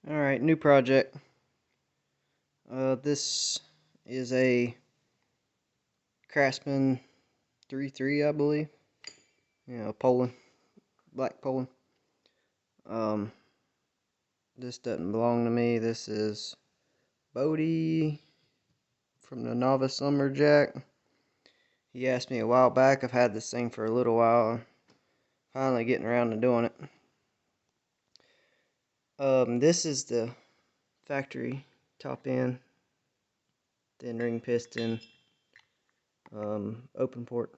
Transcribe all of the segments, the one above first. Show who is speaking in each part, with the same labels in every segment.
Speaker 1: Alright, new project. This is a Craftsman 3.3, I believe. Poland, black Poland. Um, this doesn't belong to me. This is Bodie from the Novice Lumberjack. He asked me a while back. I've had this thing for a little while. Finally getting around to doing it. This is the factory top end, thin ring piston, open port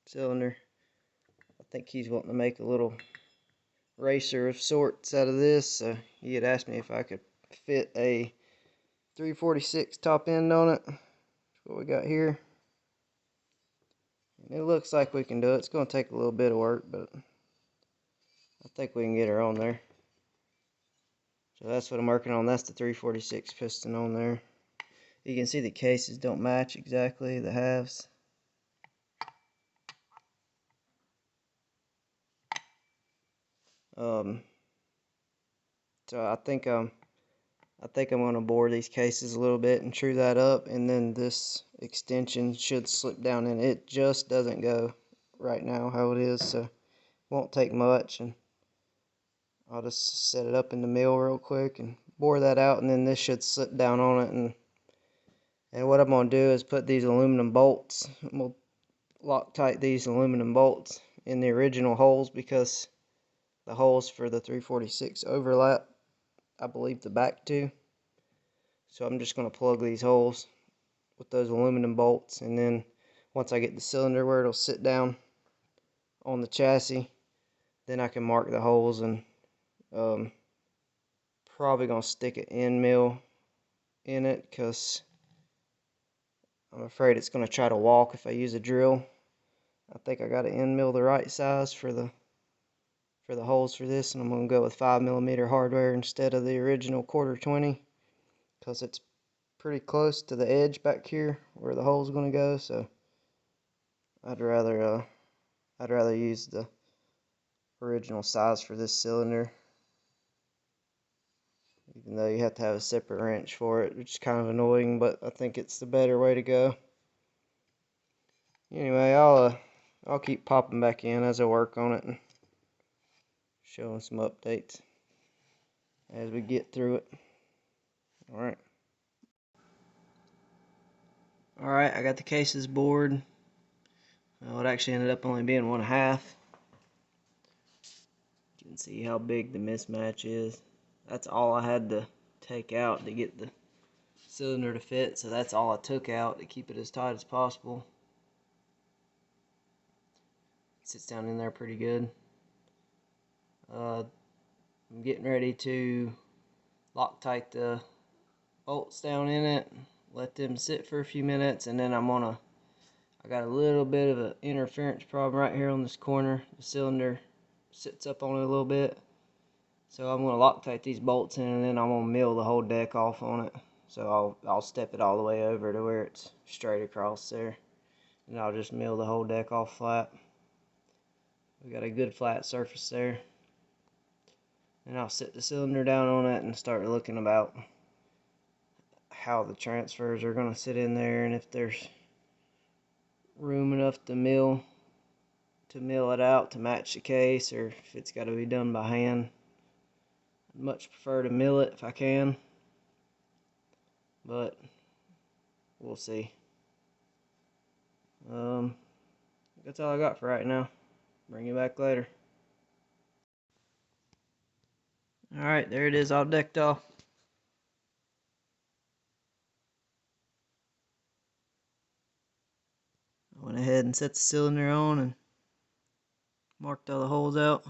Speaker 1: cylinder. I think he's wanting to make a little racer of sorts out of this. He had asked me if I could fit a 346 top end on it. That's what we got here. And it looks like we can do it. It's going to take a little bit of work, but I think we can get her on there. So that's what I'm working on. That's the 346 piston on there. You can see the cases don't match exactly, the halves. So I think I'm going to bore these cases a little bit and true that up, and then this extension should slip down in. It just doesn't go right now how it is, so it won't take much, and I'll just set it up in the mill real quick and bore that out, and then this should slip down on it. And what I'm going to do is put these aluminum bolts. We'll Loctite these aluminum bolts in the original holes, because the holes for the 346 overlap, I believe, the back two. So I'm just going to plug these holes with those aluminum bolts, and then once I get the cylinder where it'll sit down on the chassis, then I can mark the holes, and probably going to stick an end mill in it, because I'm afraid it's going to try to walk if I use a drill. I think I got an end mill the right size for the holes for this, and I'm going to go with 5mm hardware instead of the original 1/4-20, because it's pretty close to the edge back here where the hole's going to go. So I'd rather use the original size for this cylinder, even though you have to have a separate wrench for it, which is kind of annoying, but I think it's the better way to go. Anyway, I'll keep popping back in as I work on it and showing some updates as we get through it. Alright, I got the cases bored. Well, it actually ended up only being 1/2. You can see how big the mismatch is. That's all I had to take out to get the cylinder to fit, so that's all I took out to keep it as tight as possible. It sits down in there pretty good. I'm getting ready to Loctite the bolts down in it, let them sit for a few minutes, and then I got a little bit of an interference problem right here on this corner. The cylinder sits up on it a little bit, so I'm going to Loctite these bolts in, and then I'm going to mill the whole deck off on it. So I'll step it all the way over to where it's straight across there, and I'll just mill the whole deck off flat. We got a good flat surface there, and I'll sit the cylinder down on it and start looking about how the transfers are going to sit in there, and if there's room enough to mill it out to match the case, or if it's got to be done by hand. I'd much prefer to mill it if I can, but we'll see. That's all I got for right now. Bring you back later. Alright, there it is, all decked off. I went ahead and set the cylinder on and marked all the holes out.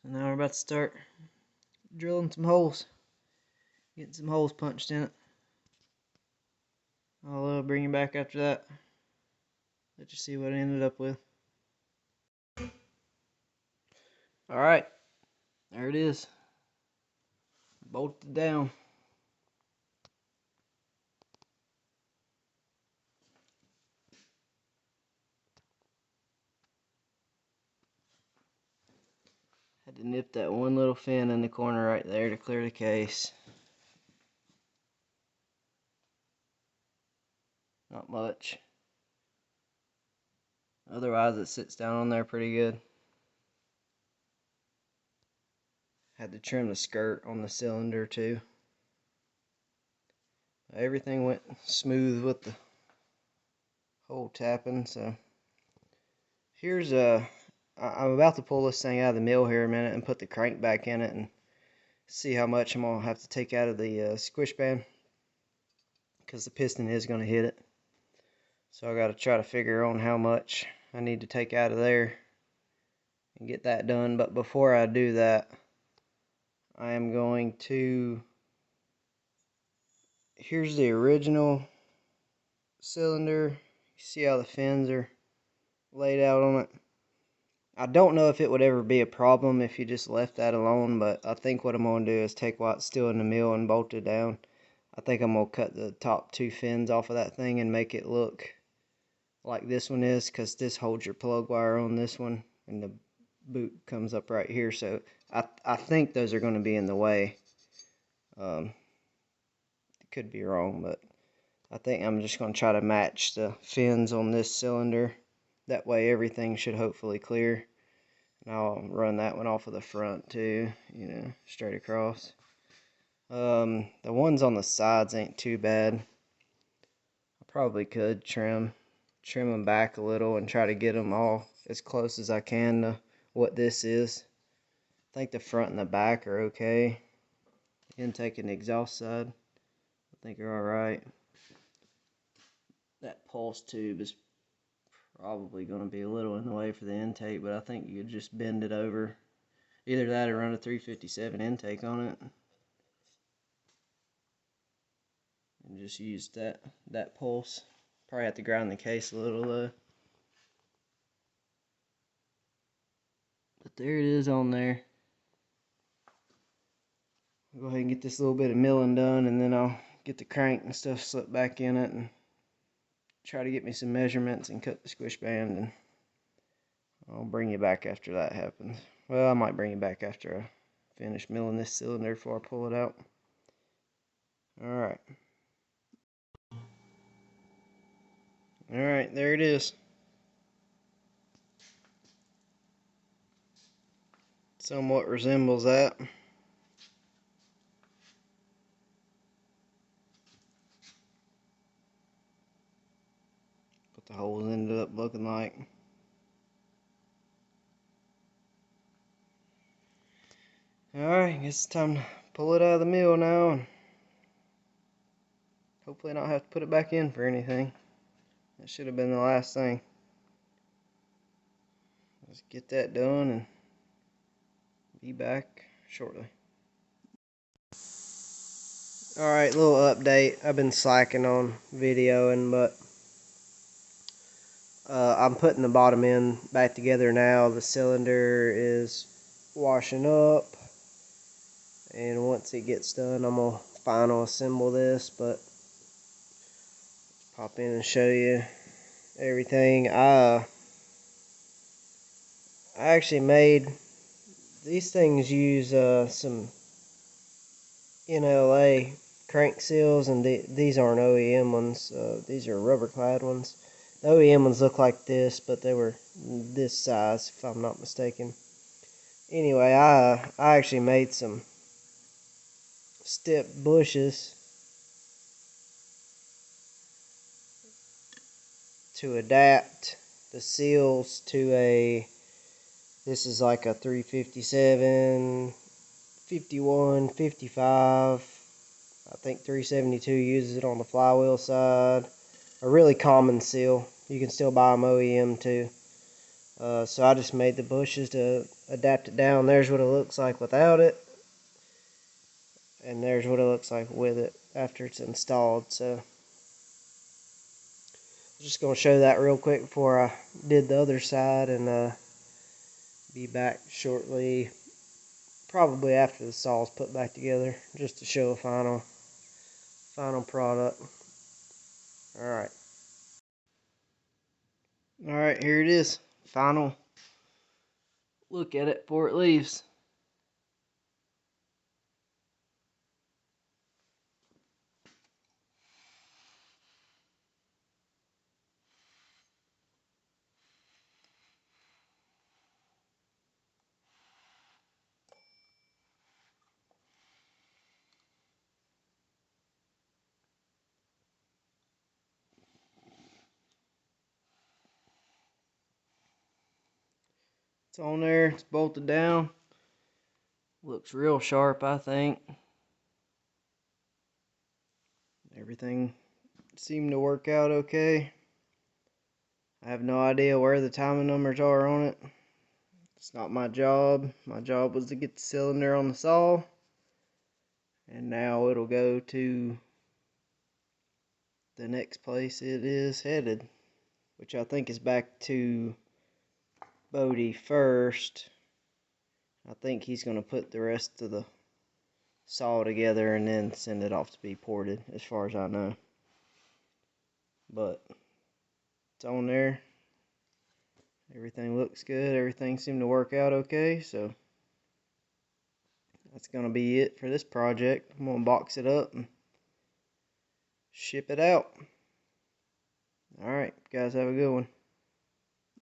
Speaker 1: So now we're about to start drilling some holes, getting some holes punched in it. I'll bring you back after that, let you see what I ended up with. Alright, there it is, bolted down. to nip that one little fin in the corner right there to clear the case. Not much. Otherwise it sits down on there pretty good. Had to trim the skirt on the cylinder too. Everything went smooth with the hole tapping, so here's I'm about to pull this thing out of the mill here in a minute and put the crank back in it and see how much I'm going to have to take out of the squish band, because the piston is going to hit it. So I got to try to figure on how much I need to take out of there and get that done. But before I do that, I am going to, here's the original cylinder. You see how the fins are laid out on it. I don't know if it would ever be a problem if you just left that alone, but I think what I'm going to do is take what's still in the mill and bolt it down. I think I'm going to cut the top two fins off of that thing and make it look like this one is, because this holds your plug wire on this one and the boot comes up right here. So I think those are going to be in the way. Could be wrong, but I think I'm just going to try to match the fins on this cylinder. That way everything should hopefully clear. And I'll run that one off of the front too, you know, straight across. The ones on the sides ain't too bad. I probably could trim them back a little and try to get them all as close as I can to what this is. I think the front and the back are okay. Intake and the exhaust side, I think are alright. That pulse tube is probably going to be a little in the way for the intake, but I think you could just bend it over. Either that or run a 357 intake on it. And just use that pulse. Probably have to grind the case a little though. But there it is on there. I'll go ahead and get this little bit of milling done, and then I'll get the crank and stuff slipped back in it and try to get me some measurements and cut the squish band, and I'll bring you back after that happens. Well, I might bring you back after I finish milling this cylinder before I pull it out. Alright. Alright, there it is. Somewhat resembles that. What the holes ended up looking like. Alright, I guess it's time to pull it out of the mill now and hopefully not have to put it back in for anything. That should have been the last thing. Let's get that done and be back shortly. Alright, little update. I've been slacking on videoing, but I'm putting the bottom end back together now. The cylinder is washing up, and once it gets done, I'm going to final assemble this, but pop in and show you everything. I actually made these things, use some NLA crank seals, and these aren't OEM ones. These are rubber clad ones. The OEM ones look like this, but they were this size if I'm not mistaken. Anyway, I actually made some step bushes to adapt the seals to a, this is like a 357, 51, 55, I think 372 uses it on the flywheel side. A really common seal. You can still buy them OEM too. So I just made the bushes to adapt it down. There's what it looks like without it, and there's what it looks like with it after it's installed. So I'm just going to show that real quick before I did the other side, and be back shortly, probably after the saw's put back together, just to show a final product. Alright, here it is. Final look at it before it leaves. It's on there. It's bolted down. Looks real sharp, I think. Everything seemed to work out okay. I have no idea where the timing numbers are on it. It's not my job. My job was to get the cylinder on the saw. And now it'll go to the next place it is headed, which I think is back to Bodie first. I think he's going to put the rest of the saw together and then send it off to be ported, as far as I know. But it's on there. Everything looks good. Everything seemed to work out okay, so that's going to be it for this project. I'm going to box it up and ship it out. Alright, guys, have a good one.